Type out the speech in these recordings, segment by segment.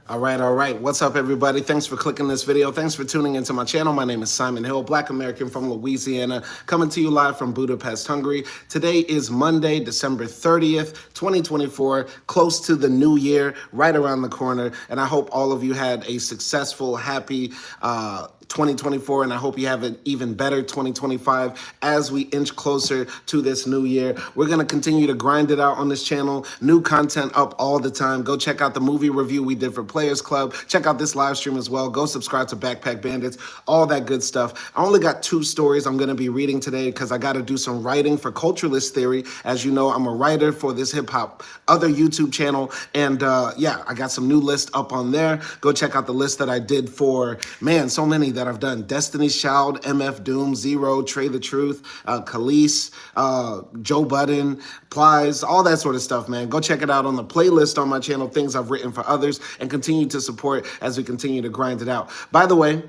All right. What's up, everybody? Thanks for clicking this video. Thanks for tuning into my channel. My name is Simon Hill, Black American from Louisiana, coming to you live from Budapest, Hungary. Today is Monday, December 30th, 2024, close to the new year, right around the corner. And I hope all of you had a successful, happy 2024, and I hope you have an even better 2025 as we inch closer to this new year. We're going to continue to grind it out on this channel. New content up all the time. Go check out the movie review we did for Players Club. Check out this live stream as well. Go subscribe to Backpack Bandits, all that good stuff. I only got 2 stories I'm going to be reading today because I got to do some writing for Culturalist Theory. As you know, I'm a writer for this hip-hop other YouTube channel, and yeah, I got some new lists up on there. Go check out the list that I did for, man, so many that I've done: Destiny's Child, MF Doom, Zero, Trey the Truth, Khalees, Joe Budden, Plies, all that sort of stuff, man. Go check it out on the playlist on my channel, things I've written for others, and continue to support as we continue to grind it out. By the way,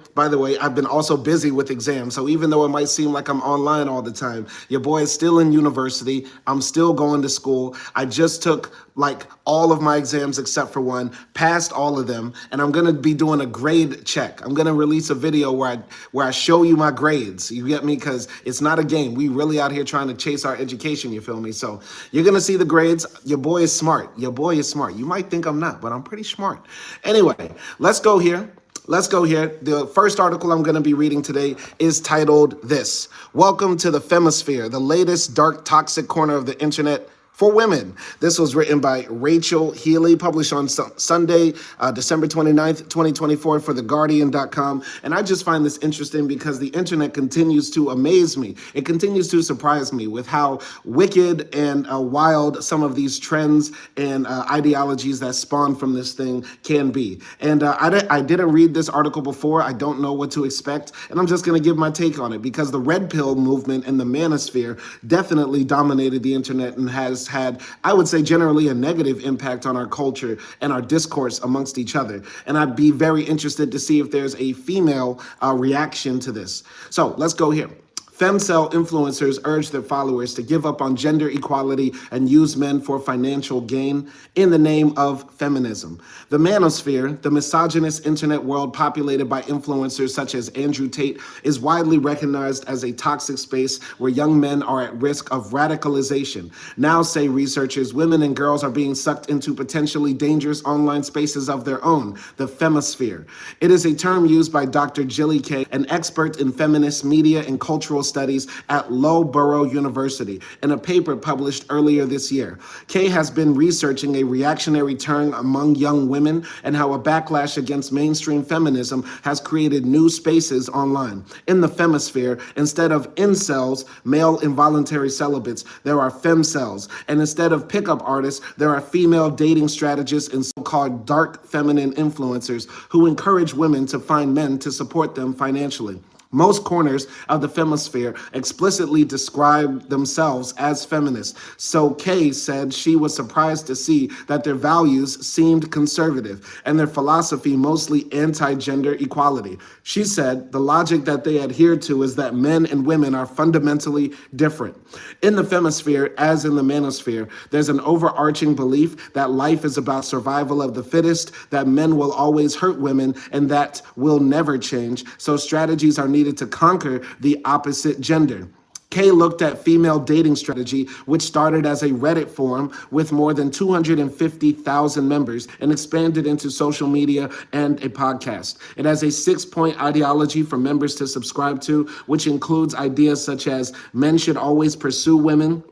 I've been also busy with exams, so even though it might seem like I'm online all the time, your boy is still in university. I'm still going to school. I just took like all of my exams except for one, passed all of them, and I'm gonna be doing a grade check. I'm gonna release a video where I show you my grades. You get me? Because it's not a game. We really out here trying to chase our education, you feel me? So you're gonna see the grades. Your boy is smart. Your boy is smart. You might think I'm not, but I'm pretty smart. Anyway, let's go here. The first article I'm going to be reading today is titled this: Welcome to the Femisphere, the latest dark, toxic corner of the internet for women. This was written by Rachel Healy, published on Sunday, December 29th, 2024 for TheGuardian.com. And I just find this interesting because the internet continues to amaze me. It continues to surprise me with how wicked and wild some of these trends and ideologies that spawn from this thing can be. And I didn't read this article before. I don't know what to expect. And I'm just going to give my take on it because the Redpill movement and the manosphere definitely dominated the internet and has had, I would say, generally a negative impact on our culture and our discourse amongst each other. And I'd be very interested to see if there's a female reaction to this. So let's go here. Femcel influencers urge their followers to give up on gender equality and use men for financial gain in the name of feminism. The manosphere, the misogynist internet world populated by influencers such as Andrew Tate, is widely recognized as a toxic space where young men are at risk of radicalization. Now, say researchers, women and girls are being sucked into potentially dangerous online spaces of their own, the femisphere. It is a term used by Dr. Jilly Kay, an expert in feminist media and cultural studies at Loughborough University, in a paper published earlier this year. Kay has been researching a reactionary turn among young women and how a backlash against mainstream feminism has created new spaces online. In the femisphere, instead of incels, male involuntary celibates, there are femcels. And instead of pickup artists, there are female dating strategists and so-called dark feminine influencers who encourage women to find men to support them financially. Most corners of the femisphere explicitly describe themselves as feminists. So Kay said she was surprised to see that their values seemed conservative and their philosophy mostly anti-gender equality. She said the logic that they adhere to is that men and women are fundamentally different. In the femisphere, as in the manosphere, there's an overarching belief that life is about survival of the fittest, that men will always hurt women, and that will never change. So strategies are needed to conquer the opposite gender. Kay looked at female dating strategy, which started as a Reddit forum with more than 250,000 members and expanded into social media and a podcast. It has a 6-point ideology for members to subscribe to, which includes ideas such as men should always pursue women,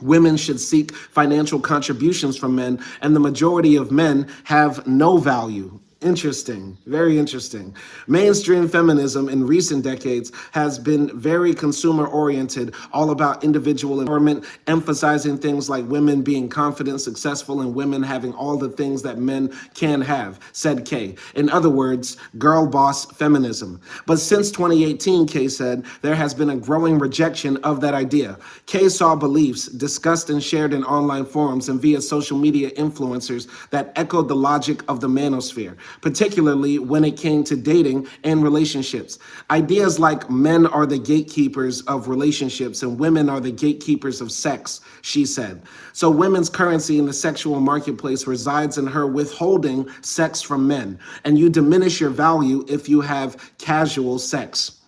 women should seek financial contributions from men, and the majority of men have no value. Interesting, very interesting. Mainstream feminism in recent decades has been very consumer-oriented, all about individual empowerment, emphasizing things like women being confident, successful, and women having all the things that men can have, said Kay. In other words, girl boss feminism. But since 2018, Kay said, there has been a growing rejection of that idea. Kay saw beliefs discussed and shared in online forums and via social media influencers that echoed the logic of the manosphere. particularly when it came to dating and relationships. Ideas like men are the gatekeepers of relationships and women are the gatekeepers of sex, she said. So women's currency in the sexual marketplace resides in her withholding sex from men, and you diminish your value if you have casual sex.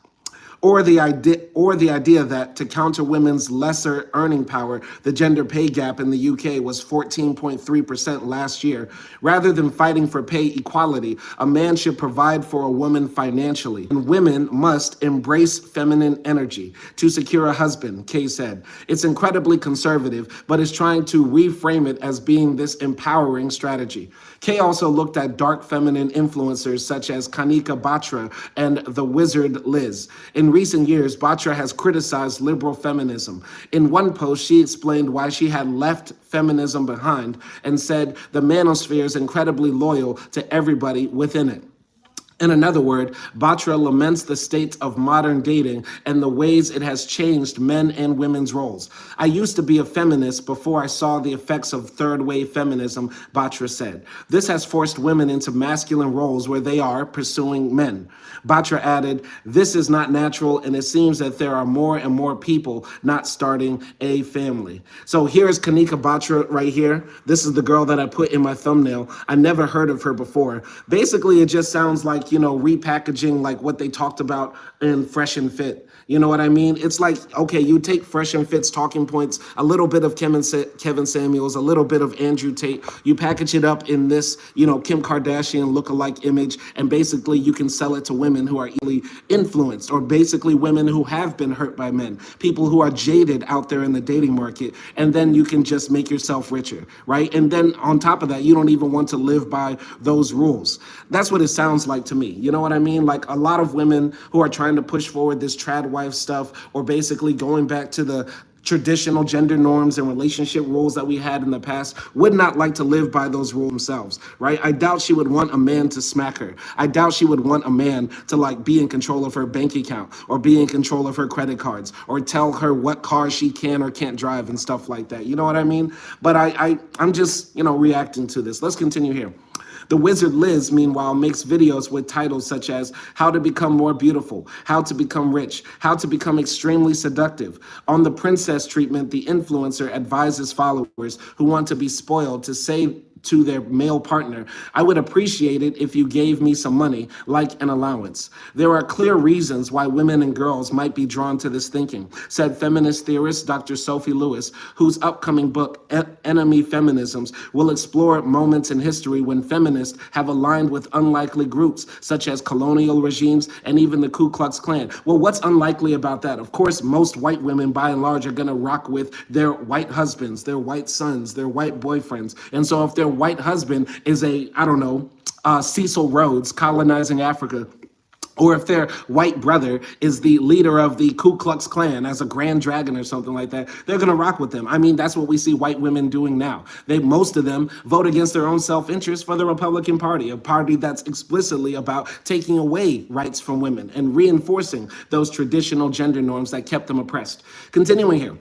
Or the idea that to counter women's lesser earning power, the gender pay gap in the UK was 14.3% last year. Rather than fighting for pay equality, a man should provide for a woman financially. And women must embrace feminine energy to secure a husband, Kay said. It's incredibly conservative, but is trying to reframe it as being this empowering strategy. Kay also looked at dark feminine influencers such as Kanika Batra and the Wizard Liz. In recent years, Batra has criticized liberal feminism. In one post, she explained why she had left feminism behind and said the manosphere is incredibly loyal to everybody within it. In another word, Batra laments the state of modern dating and the ways it has changed men and women's roles. I used to be a feminist before I saw the effects of third-wave feminism, Batra said. This has forced women into masculine roles where they are pursuing men. Batra added, this is not natural, and it seems that there are more and more people not starting a family. So here's Kanika Batra right here. This is the girl that I put in my thumbnail. I never heard of her before. Basically, it just sounds like, repackaging like what they talked about in Fresh and Fit. You know what I mean? It's like, okay, you take Fresh and Fit's talking points, a little bit of Kevin Samuels, a little bit of Andrew Tate, you package it up in this, Kim Kardashian lookalike image, and basically you can sell it to women who are easily influenced, or basically women who have been hurt by men, people who are jaded out there in the dating market, and then you can just make yourself richer, right? And then on top of that, you don't even want to live by those rules. That's what it sounds like to me. You know what I mean? Like a lot of women who are trying to push forward this trad wife stuff, or basically going back to the traditional gender norms and relationship rules that we had in the past, would not like to live by those rules themselves, right? I doubt she would want a man to smack her. I doubt she would want a man to be in control of her bank account or be in control of her credit cards or tell her what cars she can or can't drive and stuff like that. You know what I mean? But I'm just, reacting to this. Let's continue here. The Wizard Liz, meanwhile, makes videos with titles such as How to Become More Beautiful, How to Become Rich, How to Become Extremely Seductive. On the princess treatment, the influencer advises followers who want to be spoiled to say to their male partner, I would appreciate it if you gave me some money, like an allowance. There are clear reasons why women and girls might be drawn to this thinking, said feminist theorist Dr. Sophie Lewis, whose upcoming book, Enemy Feminisms, will explore moments in history when feminists have aligned with unlikely groups, such as colonial regimes and even the Ku Klux Klan. Well, what's unlikely about that? Of course, most white women, by and large, are going to rock with their white husbands, their white sons, their white boyfriends. And so if their white husband is Cecil Rhodes colonizing Africa, or if their white brother is the leader of the Ku Klux Klan as a Grand Dragon or something like that, they're going to rock with them. I mean, that's what we see white women doing now. Most of them vote against their own self-interest for the Republican Party, a party that's explicitly about taking away rights from women and reinforcing those traditional gender norms that kept them oppressed. Continuing here.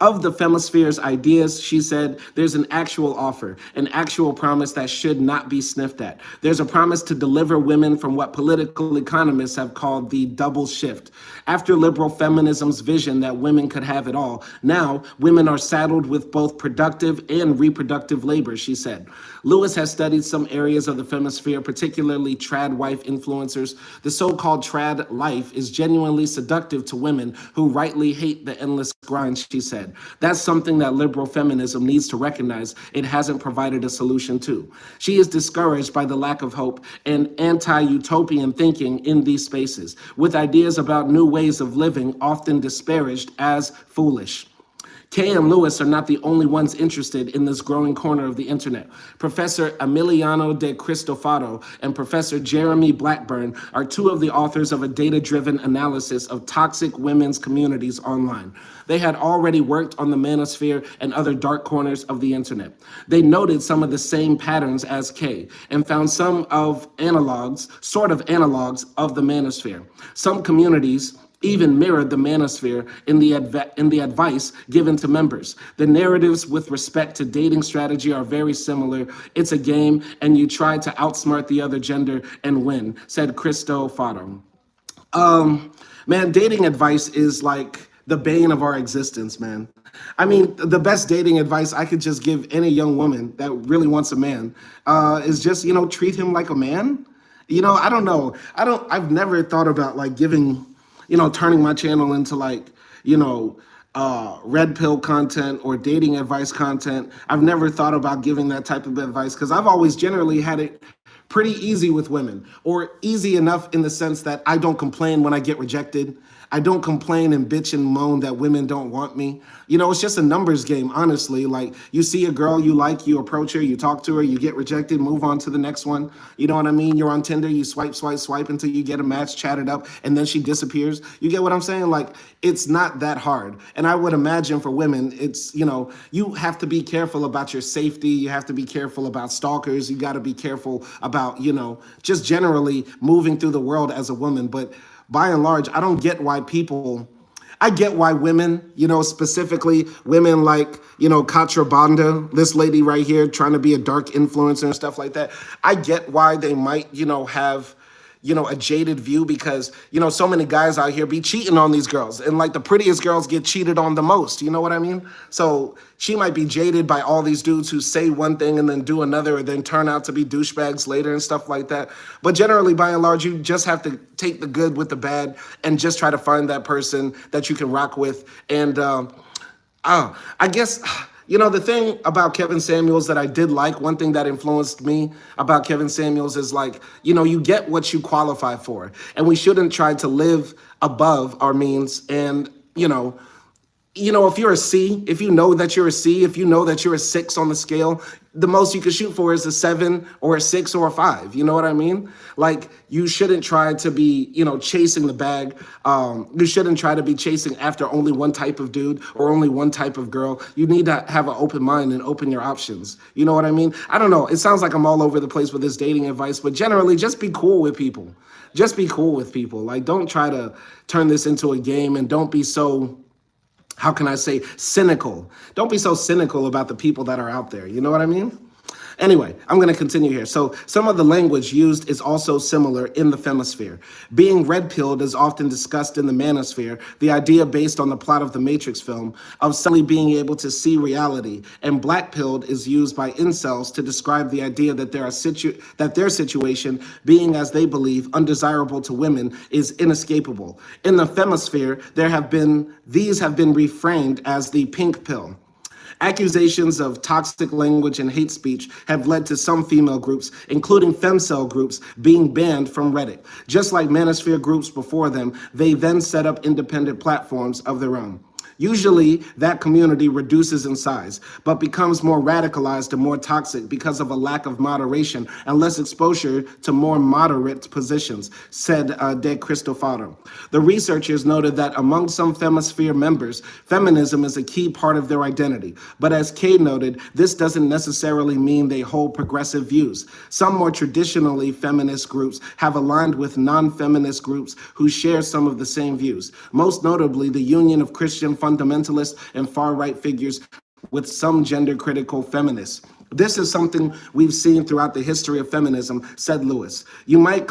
Of the femisphere's ideas, she said, there's an actual offer, an actual promise that should not be sniffed at. There's a promise to deliver women from what political economists have called the double shift. After liberal feminism's vision that women could have it all, now women are saddled with both productive and reproductive labor, she said. Lewis has studied some areas of the femisphere, particularly trad wife influencers. The so-called trad life is genuinely seductive to women who rightly hate the endless grind, she said. That's something that liberal feminism needs to recognize it hasn't provided a solution to. She is discouraged by the lack of hope and anti-utopian thinking in these spaces, with ideas about new ways of living often disparaged as foolish. Kay and Lewis are not the only ones interested in this growing corner of the internet. Professor Emiliano de Cristofaro and Professor Jeremy Blackburn are two of the authors of a data-driven analysis of toxic women's communities online. They had already worked on the manosphere and other dark corners of the internet. They noted some of the same patterns as Kay and found sort of analogs of the manosphere. Some communities even mirrored the manosphere in the advice given to members. The narratives with respect to dating strategy are very similar. It's a game, and you try to outsmart the other gender and win, said Cristo Fado. Man, dating advice is like the bane of our existence, man. I mean, the best dating advice I could just give any young woman that really wants a man is just, treat him like a man. I don't know. I've never thought about like giving, turning my channel into like, red pill content or dating advice content. I've never thought about giving that type of advice because I've always generally had it pretty easy with women, or easy enough in the sense that I don't complain when I get rejected. I don't complain and bitch and moan that women don't want me. It's just a numbers game, honestly. Like, you see a girl you like, you approach her, you talk to her, you get rejected, move on to the next one. You know what I mean? You're on Tinder, you swipe, swipe, swipe until you get a match, chat it up, and then she disappears. You get what I'm saying? Like, it's not that hard. And I would imagine for women, it's, you have to be careful about your safety. You have to be careful about stalkers. You got to be careful about, just generally moving through the world as a woman. But by and large, I don't get why I get why women, specifically women like, Katra Banda, this lady right here trying to be a dark influencer and stuff like that. I get why they might, have, a jaded view because, so many guys out here be cheating on these girls, and like the prettiest girls get cheated on the most. You know what I mean? So she might be jaded by all these dudes who say one thing and then do another, or then turn out to be douchebags later and stuff like that. But generally, by and large, you just have to take the good with the bad and just try to find that person that you can rock with. And I guess, the thing about Kevin Samuels that I did like, one thing that influenced me about Kevin Samuels is like, you get what you qualify for. And we shouldn't try to live above our means. And, if you're a C, if you know that you're a C, if you know that you're a 6 on the scale, the most you can shoot for is a 7 or a 6 or a 5. You know what I mean? Like, you shouldn't try to be, chasing the bag. You shouldn't try to be chasing after only one type of dude or only one type of girl. You need to have an open mind and open your options. You know what I mean? I don't know. It sounds like I'm all over the place with this dating advice, but generally just be cool with people. Just be cool with people. Like, don't try to turn this into a game, and don't be so, how can I say, cynical. Don't be so cynical about the people that are out there. You know what I mean? Anyway, I'm going to continue here. So some of the language used is also similar in the femisphere. Being red-pilled is often discussed in the manosphere, the idea based on the plot of the Matrix film of suddenly being able to see reality. And black-pilled is used by incels to describe the idea that their situation, being as they believe undesirable to women, is inescapable. In the femisphere, these have been reframed as the pink pill. Accusations of toxic language and hate speech have led to some female groups, including femcel groups, being banned from Reddit. Just like manosphere groups before them, they then set up independent platforms of their own. Usually, that community reduces in size, but becomes more radicalized and more toxic because of a lack of moderation and less exposure to more moderate positions, said De Cristofaro. The researchers noted that among some Femisphere members, feminism is a key part of their identity. But as Kay noted, this doesn't necessarily mean they hold progressive views. Some more traditionally feminist groups have aligned with non-feminist groups who share some of the same views, most notably the Union of Christian Fundamentalist and far-right figures with some gender-critical feminists. This is something we've seen throughout the history of feminism, said Lewis. You might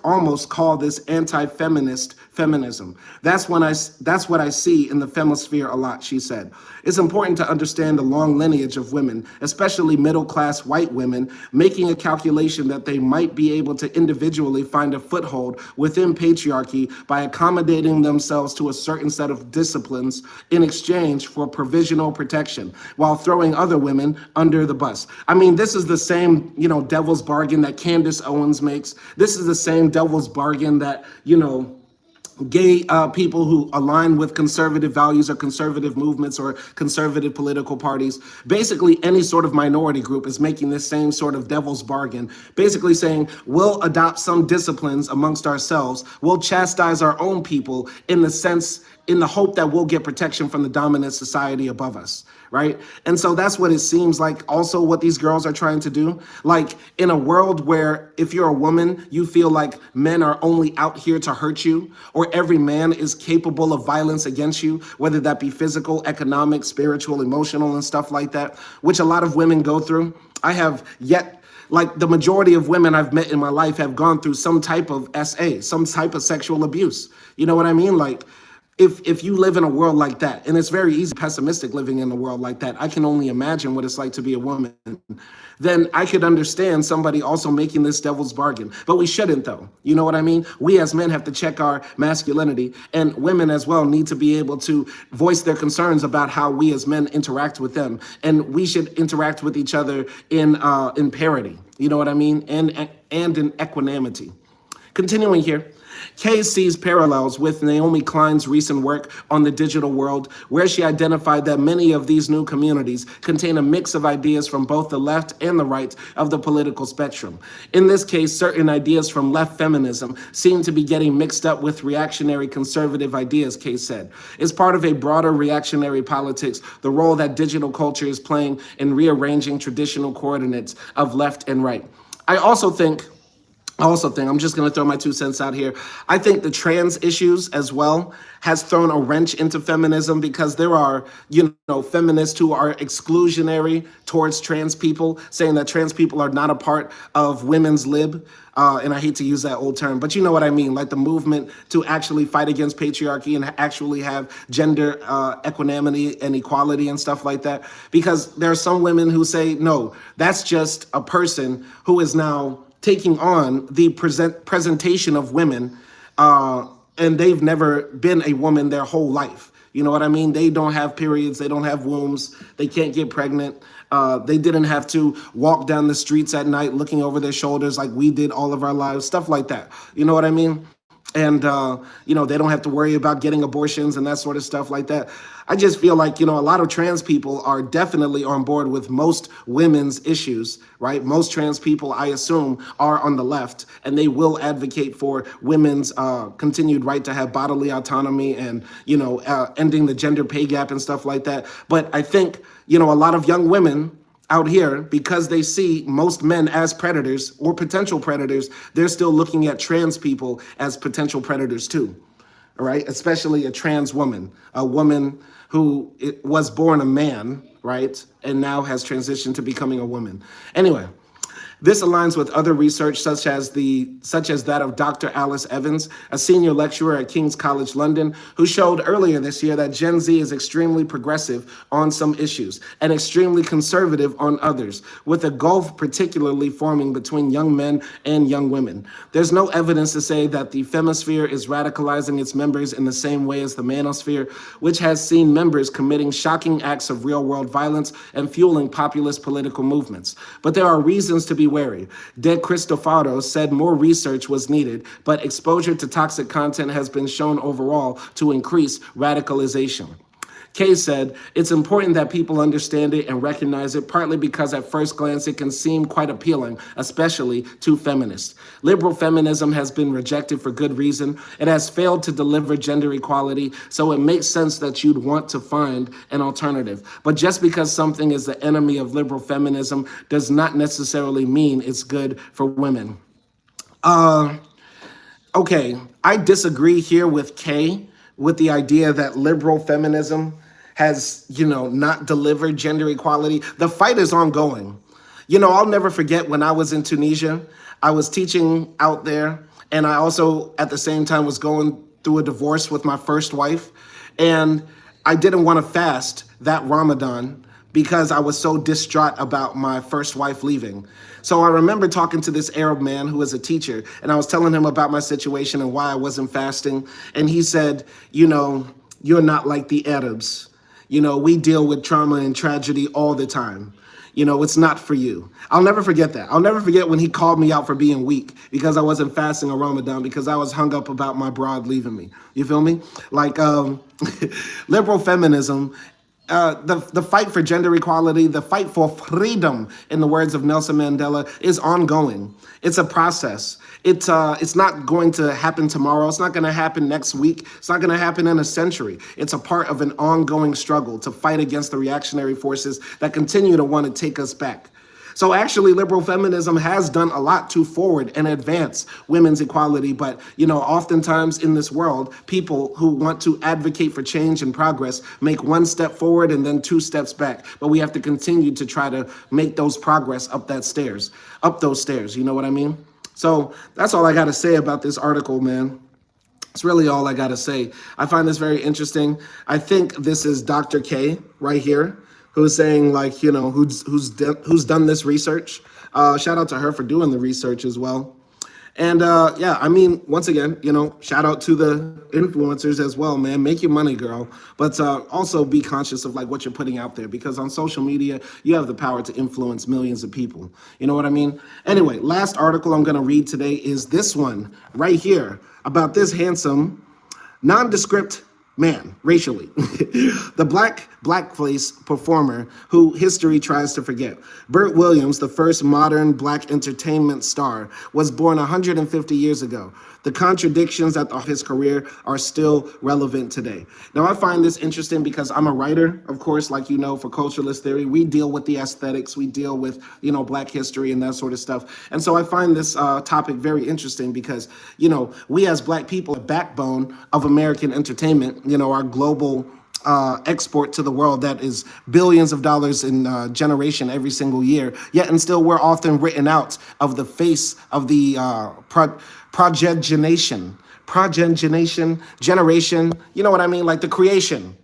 almost call this anti-feminist feminism. That's what I see in the femisphere a lot, she said. It's important to understand the long lineage of women, especially middle-class white women, making a calculation that they might be able to individually find a foothold within patriarchy by accommodating themselves to a certain set of disciplines in exchange for provisional protection, while throwing other women under the bus. I mean, this is the same, devil's bargain that Candace Owens makes. This is the same devil's bargain that, gay people who align with conservative values or conservative movements or conservative political parties, basically any sort of minority group is making this same sort of devil's bargain, basically saying, we'll adopt some disciplines amongst ourselves, we'll chastise our own people in the sense in the hope that we'll get protection from the dominant society above us, right? And so that's what it seems like also what these girls are trying to do. Like in a world where if you're a woman, you feel like men are only out here to hurt you, or every man is capable of violence against you, whether that be physical, economic, spiritual, emotional, and stuff like that, which a lot of women go through. I have yet like the majority of women I've met in my life have gone through some type of SA, some type of sexual abuse. You know what I mean? Like if you live in a world like that, and it's very easy pessimistic living in a world like that, I can only imagine what it's like to be a woman, then I could understand somebody also making this devil's bargain. But we shouldn't though. You know what I mean? We as men have to check our masculinity, and women as well need to be able to voice their concerns about how we as men interact with them. And we should interact with each other in parity. You know what I mean? And in equanimity. Continuing here, Kay sees parallels with Naomi Klein's recent work on the digital world, where she identified that many of these new communities contain a mix of ideas from both the left and the right of the political spectrum. In this case, certain ideas from left feminism seem to be getting mixed up with reactionary conservative ideas, Kay said. It's part of a broader reactionary politics, the role that digital culture is playing in rearranging traditional coordinates of left and right. I also think, I'm just going to throw my 2 cents out here. I think the trans issues as well has thrown a wrench into feminism, because there are, feminists who are exclusionary towards trans people, saying that trans people are not a part of women's lib. And I hate to use that old term, but you know what I mean, like the movement to actually fight against patriarchy and actually have gender equanimity and equality and stuff like that. Because there are some women who say, no, that's just a person who is now taking on the presentation of women, and they've never been a woman their whole life. You know what I mean? They don't have periods, they don't have wombs, they can't get pregnant. They didn't have to walk down the streets at night looking over their shoulders like we did all of our lives, stuff like that. You know what I mean? And, they don't have to worry about getting abortions and that sort of stuff like that. I just feel like, a lot of trans people are definitely on board with most women's issues, right? Most trans people, I assume, are on the left, and they will advocate for women's continued right to have bodily autonomy and, ending the gender pay gap and stuff like that. But I think, a lot of young women out here, because they see most men as predators or potential predators, they're still looking at trans people as potential predators too, all right? Especially a trans woman, a woman who was born a man, right? And now has transitioned to becoming a woman. Anyway, this aligns with other research such as that of Dr. Alice Evans, a senior lecturer at King's College London, who showed earlier this year that Gen Z is extremely progressive on some issues and extremely conservative on others, with a gulf particularly forming between young men and young women. There's no evidence to say that the femisphere is radicalizing its members in the same way as the manosphere, which has seen members committing shocking acts of real-world violence and fueling populist political movements. But there are reasons to be wary. De Cristofaro said more research was needed, but exposure to toxic content has been shown overall to increase radicalization. Kay said, it's important that people understand it and recognize it, partly because at first glance it can seem quite appealing, especially to feminists. Liberal feminism has been rejected for good reason. It has failed to deliver gender equality, so it makes sense that you'd want to find an alternative. But just because something is the enemy of liberal feminism does not necessarily mean it's good for women. Okay, I disagree here with Kay with the idea that liberal feminism has, not delivered gender equality. The fight is ongoing. I'll never forget when I was in Tunisia, I was teaching out there, and I also, at the same time, was going through a divorce with my first wife, and I didn't want to fast that Ramadan because I was so distraught about my first wife leaving. So I remember talking to this Arab man who was a teacher, and I was telling him about my situation and why I wasn't fasting, and he said, you're not like the Arabs. We deal with trauma and tragedy all the time. It's not for you. I'll never forget that. I'll never forget when he called me out for being weak because I wasn't fasting on Ramadan because I was hung up about my broad leaving me. You feel me? Like liberal feminism The fight for gender equality, the fight for freedom, in the words of Nelson Mandela, is ongoing. It's a process. It's not going to happen tomorrow. It's not going to happen next week. It's not going to happen in a century. It's a part of an ongoing struggle to fight against the reactionary forces that continue to want to take us back. So actually, liberal feminism has done a lot to forward and advance women's equality. But, oftentimes in this world, people who want to advocate for change and progress make one step forward and then two steps back. But we have to continue to try to make those progress up those stairs. You know what I mean? So that's all I got to say about this article, man. It's really all I got to say. I find this very interesting. I think this is Dr. K right here, who's saying, like, who's done this research. Shout out to her for doing the research as well. And yeah, I mean, once again, shout out to the influencers as well, man. Make your money, girl. But also be conscious of like what you're putting out there, because on social media, you have the power to influence millions of people. You know what I mean? Anyway, last article I'm going to read today is this one right here about this handsome, nondescript man, racially, the blackface performer who history tries to forget. Burt Williams, the first modern black entertainment star, was born 150 years ago. The contradictions of his career are still relevant today. Now, I find this interesting because I'm a writer, of course, like for Culturalist Theory. We deal with the aesthetics, we deal with, black history and that sort of stuff. And so I find this topic very interesting because, we as black people, the backbone of American entertainment, our global export to the world that is billions of dollars in generation every single year, yet and still we're often written out of the face of the progenation, generation, you know what I mean? Like the creation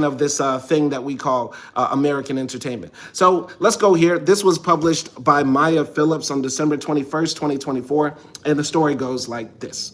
of this thing that we call American entertainment. So let's go here. This was published by Maya Phillips on December 21st, 2024. And the story goes like this.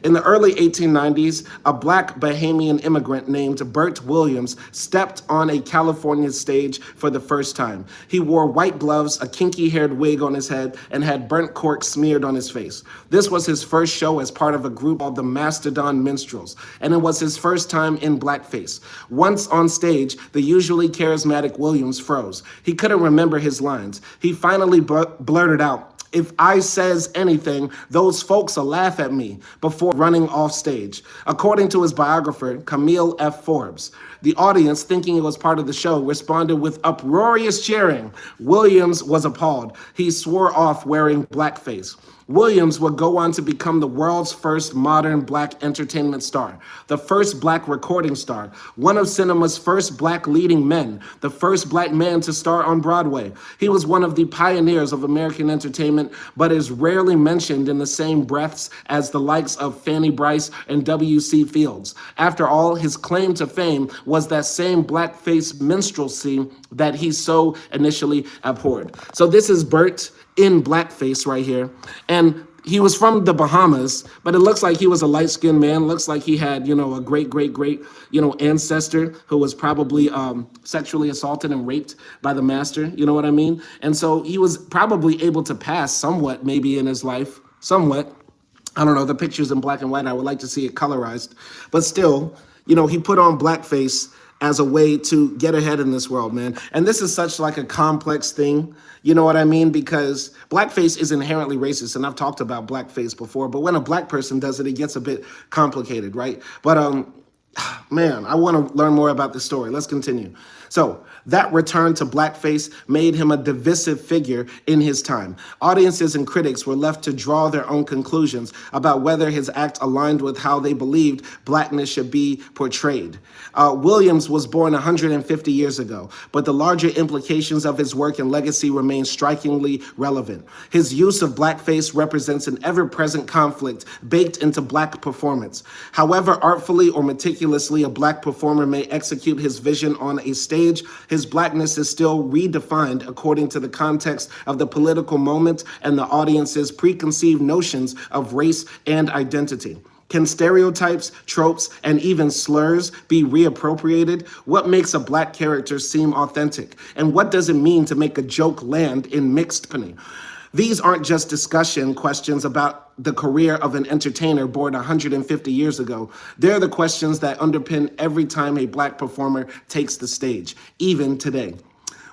In the early 1890s, a black Bahamian immigrant named Burt Williams stepped on a California stage for the first time. He wore white gloves, a kinky-haired wig on his head, and had burnt cork smeared on his face. This was his first show as part of a group called the Mastodon Minstrels, and it was his first time in blackface. Once on stage, the usually charismatic Williams froze. He couldn't remember his lines. He finally blurted out, "If I says anything, those folks will laugh at me," before running off stage. According to his biographer, Camille F. Forbes, the audience, thinking it was part of the show, responded with uproarious cheering. Williams was appalled. He swore off wearing blackface. Williams would go on to become the world's first modern black entertainment star, the first black recording star, one of cinema's first black leading men, the first black man to star on Broadway. He was one of the pioneers of American entertainment, but is rarely mentioned in the same breaths as the likes of Fanny Brice and W.C. Fields. After all, his claim to fame was that same blackface minstrelsy that he so initially abhorred. So this is Burt in blackface right here. And he was from the Bahamas, but it looks like he was a light-skinned man. Looks like he had, a great, ancestor who was probably sexually assaulted and raped by the master. You know what I mean? And so he was probably able to pass somewhat maybe in his life, somewhat. I don't know, the picture's in black and white. I would like to see it colorized. But still, he put on blackface as a way to get ahead in this world, man. And this is such like a complex thing, you know what I mean? Because blackface is inherently racist, and I've talked about blackface before, but when a black person does it, it gets a bit complicated, right? But man, I want to learn more about this story. Let's continue. So that return to blackface made him a divisive figure in his time. Audiences and critics were left to draw their own conclusions about whether his act aligned with how they believed blackness should be portrayed. Williams was born 150 years ago, but the larger implications of his work and legacy remain strikingly relevant. His use of blackface represents an ever-present conflict baked into black performance. However artfully or meticulously a black performer may execute his vision on a stage, his blackness is still redefined according to the context of the political moment and the audience's preconceived notions of race and identity. Can stereotypes, tropes, and even slurs be reappropriated? What makes a black character seem authentic? And what does it mean to make a joke land in mixed company? These aren't just discussion questions about the career of an entertainer born 150 years ago. They're the questions that underpin every time a black performer takes the stage, even today.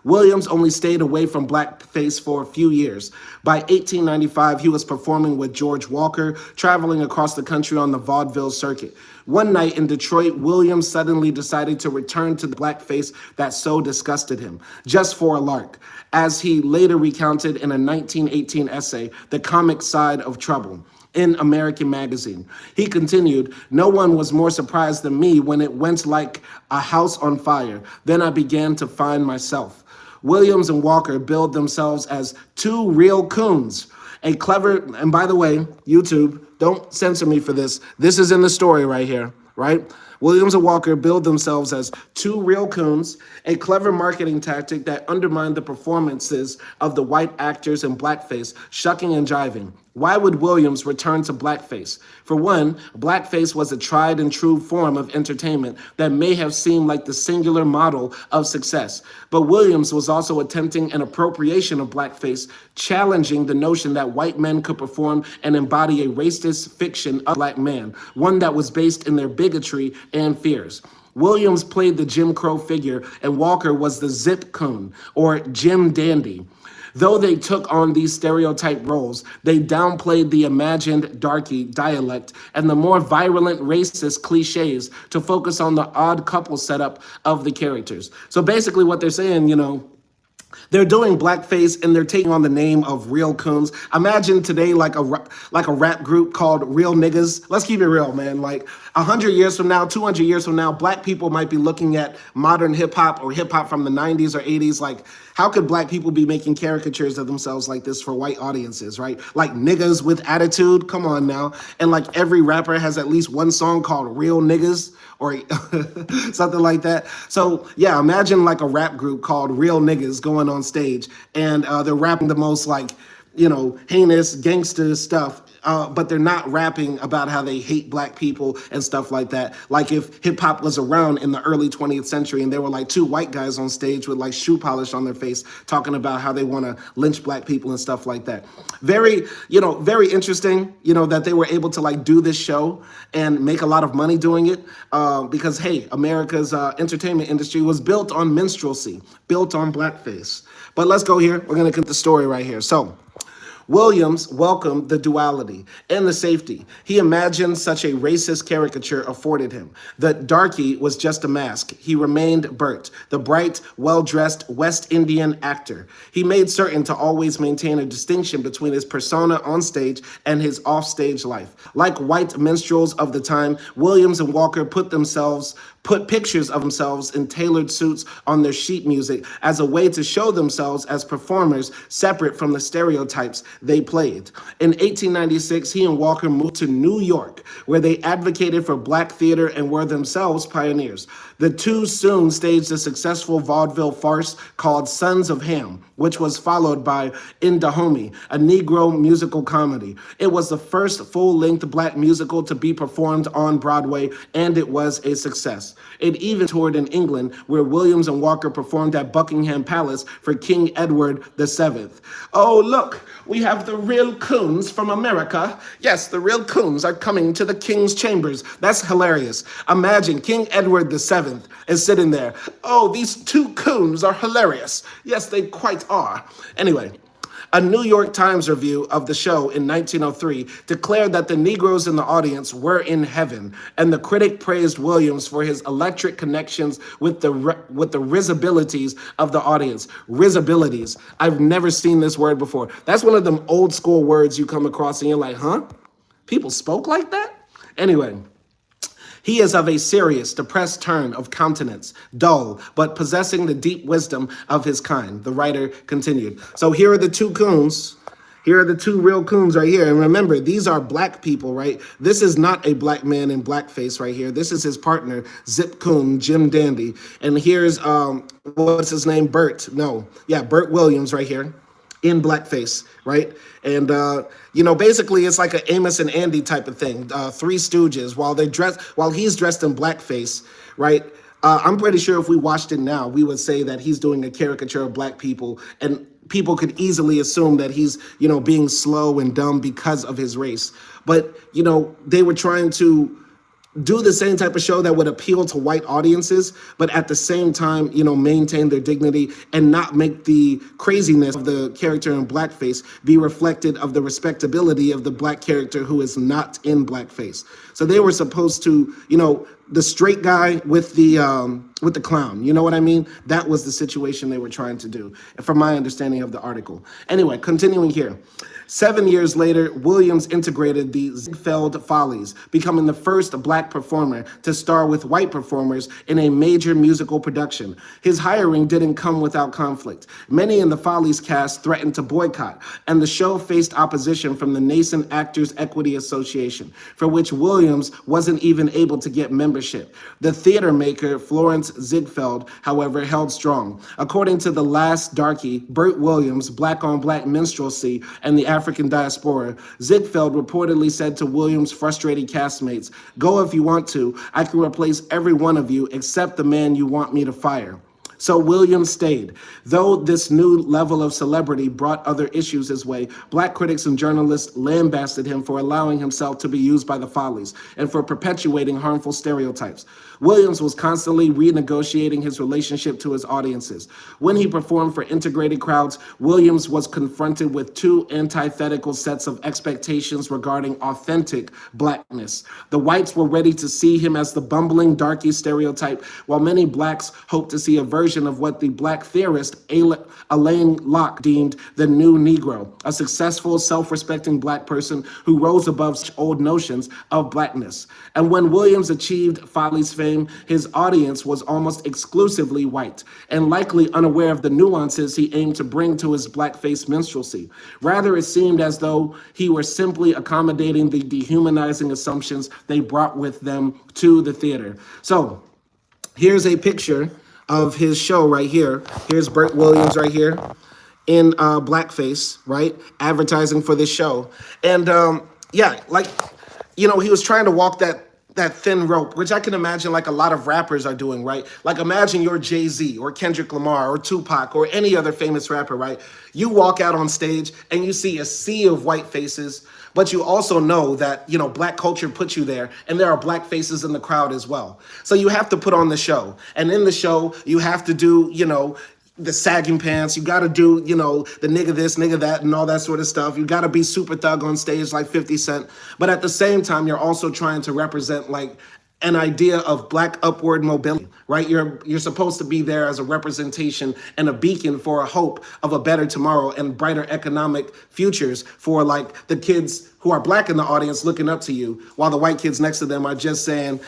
Williams only stayed away from blackface for a few years. By 1895, he was performing with George Walker, traveling across the country on the vaudeville circuit. One night in Detroit, Williams suddenly decided to return to the blackface that so disgusted him, just for a lark, as he later recounted in a 1918 essay, The Comic Side of Trouble, in American Magazine. He continued, "No one was more surprised than me when it went like a house on fire. Then I began to find myself." Williams and Walker billed themselves as two real coons. A clever, and by the way, YouTube, don't censor me for this. This is in the story right here, right? Williams and Walker billed themselves as two real coons, a clever marketing tactic that undermined the performances of the white actors in blackface, shucking and jiving. Why would Williams return to blackface? For one, blackface was a tried and true form of entertainment that may have seemed like the singular model of success. But Williams was also attempting an appropriation of blackface, challenging the notion that white men could perform and embody a racist fiction of black man, one that was based in their bigotry and fears. Williams played the Jim Crow figure, and Walker was the Zip Coon, or Jim Dandy. Though they took on these stereotype roles, they downplayed the imagined darky dialect and the more virulent racist cliches to focus on the odd couple setup of the characters. So basically what they're saying, they're doing blackface and they're taking on the name of real coons. Imagine today like a rap group called Real Niggas. Let's keep it real, man. Like 100 years from now, 200 years from now, black people might be looking at modern hip hop or hip hop from the 90s or 80s. Like, how could black people be making caricatures of themselves like this for white audiences, right? Like niggas with attitude. Come on now. And like every rapper has at least one song called Real Niggas or something like that. So yeah, imagine like a rap group called Real Niggas going on stage and they're rapping the most like, heinous gangster stuff. But they're not rapping about how they hate black people and stuff like that. Like if hip hop was around in the early 20th century and there were like two white guys on stage with like shoe polish on their face talking about how they want to lynch black people and stuff like that. Very interesting, that they were able to like do this show and make a lot of money doing it because, hey, America's entertainment industry was built on minstrelsy, built on blackface. But let's go here. We're going to get the story right here. So Williams welcomed the duality and the safety. He imagined such a racist caricature afforded him. The darky was just a mask. He remained Bert, the bright, well-dressed West Indian actor. He made certain to always maintain a distinction between his persona on stage and his off-stage life. Like white minstrels of the time, Williams and Walker put pictures of themselves in tailored suits on their sheet music as a way to show themselves as performers separate from the stereotypes they played. In 1896, he and Walker moved to New York, where they advocated for black theater and were themselves pioneers. The two soon staged a successful vaudeville farce called Sons of Ham, which was followed by In Dahomey, a Negro musical comedy. It was the first full-length black musical to be performed on Broadway, and it was a success. It even toured in England, where Williams and Walker performed at Buckingham Palace for King Edward VII. Oh, look, we have the real coons from America. Yes, the real coons are coming to the king's chambers. That's hilarious. Imagine King Edward VII is sitting there. Oh, these two coons are hilarious. Yes, they quite are. Anyway, a New York Times review of the show in 1903 declared that the Negroes in the audience were in heaven, and the critic praised Williams for his electric connections with the risibilities of the audience. Risibilities. I've never seen this word before. That's one of them old school words you come across and you're like, huh? People spoke like that? Anyway. He is of a serious, depressed turn of countenance, dull, but possessing the deep wisdom of his kind, the writer continued. So here are the two coons. Here are the two real coons right here. And remember, these are black people, right? This is not a black man in blackface right here. This is his partner, Zip Coon, Jim Dandy. And here's, what's his name? Bert Williams right here in blackface, right? And, basically it's like an Amos and Andy type of thing. Three Stooges while he's dressed in blackface, right? I'm pretty sure if we watched it now, we would say that he's doing a caricature of black people and people could easily assume that he's, being slow and dumb because of his race. But, they were trying to do the same type of show that would appeal to white audiences, but at the same time, maintain their dignity and not make the craziness of the character in blackface be reflected of the respectability of the black character who is not in blackface. So they were supposed to, the straight guy with the clown, you know what I mean? That was the situation they were trying to do, from my understanding of the article. Anyway, continuing here. 7 years later, Williams integrated the Ziegfeld Follies, becoming the first black performer to star with white performers in a major musical production. His hiring didn't come without conflict. Many in the Follies cast threatened to boycott, and the show faced opposition from the nascent Actors Equity Association, for which Williams wasn't even able to get membership. The theater maker, Florence Ziegfeld, however, held strong. According to The Last Darky, Burt Williams' black-on-black minstrelsy, and the African diaspora, Ziegfeld reportedly said to Williams' frustrated castmates, "Go if you want to. I can replace every one of you except the man you want me to fire." So Williams stayed. Though this new level of celebrity brought other issues his way, black critics and journalists lambasted him for allowing himself to be used by the Follies and for perpetuating harmful stereotypes. Williams was constantly renegotiating his relationship to his audiences. When he performed for integrated crowds, Williams was confronted with two antithetical sets of expectations regarding authentic blackness. The whites were ready to see him as the bumbling darky stereotype, while many blacks hoped to see a version of what the black theorist Alain Locke deemed the new Negro, a successful, self-respecting black person who rose above old notions of blackness. And when Williams achieved Follies fame, his audience was almost exclusively white, and likely unaware of the nuances he aimed to bring to his blackface minstrelsy. Rather, it seemed as though he were simply accommodating the dehumanizing assumptions they brought with them to the theater. So, here's a picture of his show right here. Here's Burt Williams right here in blackface, right? Advertising for this show. And yeah, like, he was trying to walk that thin rope, which I can imagine like a lot of rappers are doing, right? Like imagine you're Jay-Z or Kendrick Lamar or Tupac or any other famous rapper, right? You walk out on stage and you see a sea of white faces, but you also know that, black culture put you there and there are black faces in the crowd as well. So you have to put on the show. And in the show, you have to do, the sagging pants, you gotta do, the nigga this, nigga that, and all that sort of stuff. You gotta be super thug on stage like 50 Cent. But at the same time, you're also trying to represent like an idea of black upward mobility, right? You're supposed to be there as a representation and a beacon for a hope of a better tomorrow and brighter economic futures for like the kids who are black in the audience looking up to you, while the white kids next to them are just saying,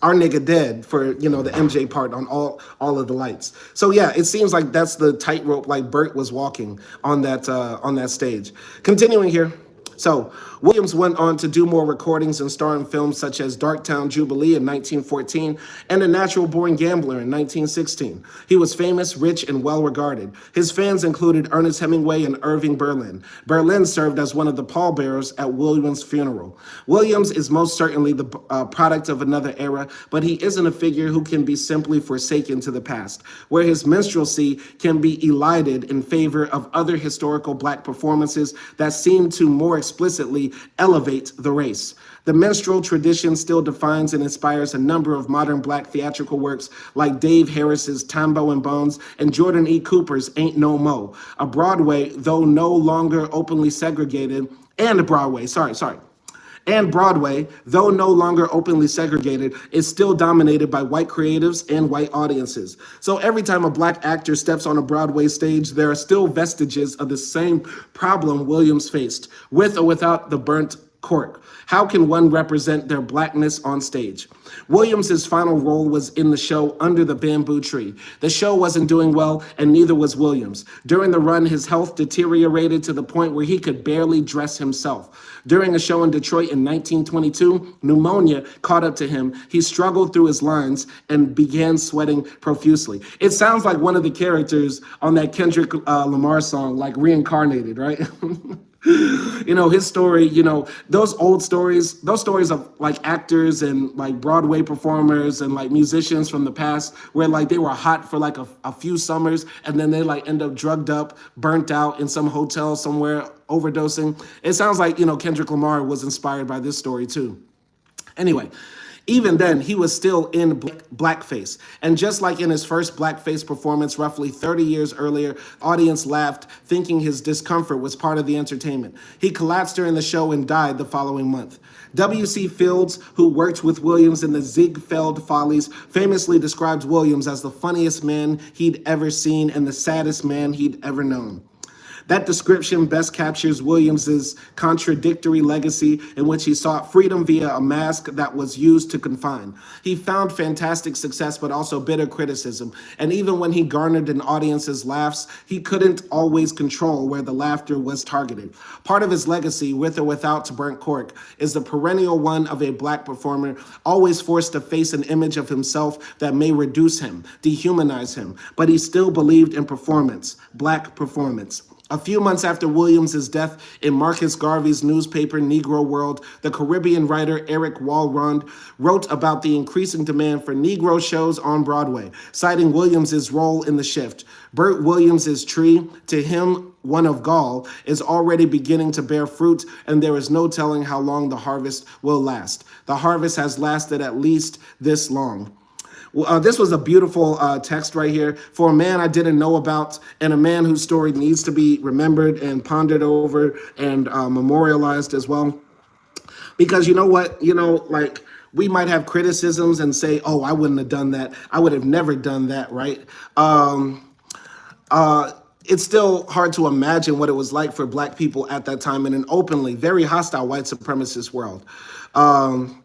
our nigga dead for, the MJ part on all of the lights. So yeah, it seems like that's the tightrope like Burt was walking on that stage. Continuing here. So Williams went on to do more recordings and star in films such as Darktown Jubilee in 1914 and A Natural Born Gambler in 1916. He was famous, rich, and well-regarded. His fans included Ernest Hemingway and Irving Berlin. Berlin served as one of the pallbearers at Williams' funeral. Williams is most certainly the product of another era, but he isn't a figure who can be simply forsaken to the past, where his minstrelsy can be elided in favor of other historical black performances that seem to more explicitly elevate the race. The minstrel tradition still defines and inspires a number of modern black theatrical works like Dave Harris's Tambo and Bones and Jordan E. Cooper's Ain't No Mo. Broadway, though no longer openly segregated, and Broadway, though no longer openly segregated, is still dominated by white creatives and white audiences. So every time a black actor steps on a Broadway stage, there are still vestiges of the same problem Williams faced, with or without the burnt cork. How can one represent their blackness on stage? Williams' final role was in the show Under the Bamboo Tree. The show wasn't doing well, and neither was Williams. During the run, his health deteriorated to the point where he could barely dress himself. During a show in Detroit in 1922, pneumonia caught up to him. He struggled through his lines and began sweating profusely. It sounds like one of the characters on that Kendrick Lamar song, like reincarnated, right? His story, those stories of like actors and like Broadway performers and like musicians from the past where like they were hot for like a few summers and then they like end up drugged up, burnt out in some hotel somewhere, overdosing. It sounds like, Kendrick Lamar was inspired by this story too. Anyway, even then, he was still in blackface. And just like in his first blackface performance roughly 30 years earlier, audience laughed, thinking his discomfort was part of the entertainment. He collapsed during the show and died the following month. W.C. Fields, who worked with Williams in the Ziegfeld Follies, famously described Williams as the funniest man he'd ever seen and the saddest man he'd ever known. That description best captures Williams's contradictory legacy in which he sought freedom via a mask that was used to confine. He found fantastic success, but also bitter criticism. And even when he garnered an audience's laughs, he couldn't always control where the laughter was targeted. Part of his legacy, with or without burnt cork, is the perennial one of a black performer always forced to face an image of himself that may reduce him, dehumanize him, but he still believed in performance, black performance. A few months after Williams' death in Marcus Garvey's newspaper Negro World, the Caribbean writer Eric Walrond wrote about the increasing demand for Negro shows on Broadway, citing Williams' role in the shift. Bert Williams' tree, to him one of gall, is already beginning to bear fruit, and there is no telling how long the harvest will last. The harvest has lasted at least this long. This was a beautiful text right here for a man I didn't know about and a man whose story needs to be remembered and pondered over and memorialized as well. Because you know what, like we might have criticisms and say, oh, I wouldn't have done that. I would have never done that, right? It's still hard to imagine what it was like for black people at that time in an openly, very hostile white supremacist world. I'm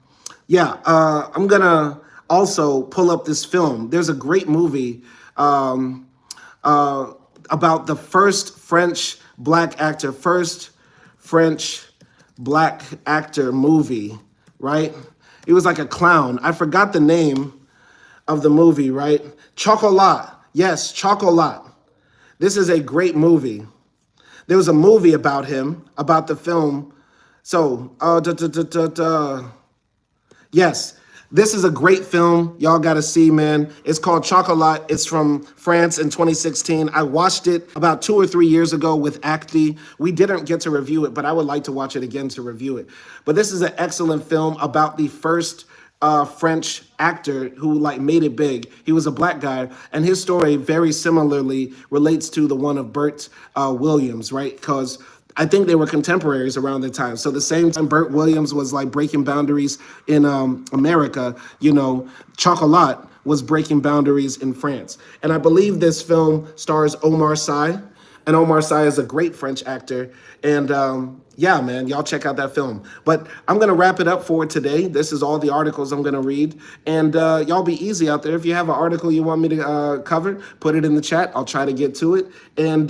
going to also pull up this film. There's a great movie about the first French black actor movie, right? It was like a clown. I forgot the name of the movie, right? Chocolat. Yes, Chocolat. This is a great movie. There was a movie about him, about the film. So, yes. This is a great film. Y'all got to see, man. It's called Chocolat. It's from France in 2016. I watched it about 2 or 3 years ago with Acti. We didn't get to review it, but I would like to watch it again to review it. But this is an excellent film about the first French actor who made it big. He was a black guy, and his story very similarly relates to the one of Bert Williams, right? Because I think they were contemporaries around the time. So the same time Bert Williams was breaking boundaries in America, Chocolat was breaking boundaries in France. And I believe this film stars Omar Sy. And Omar Sy is a great French actor. And yeah, man, y'all check out that film. But I'm going to wrap it up for today. This is all the articles I'm going to read. And y'all be easy out there. If you have an article you want me to cover, put it in the chat. I'll try to get to it. And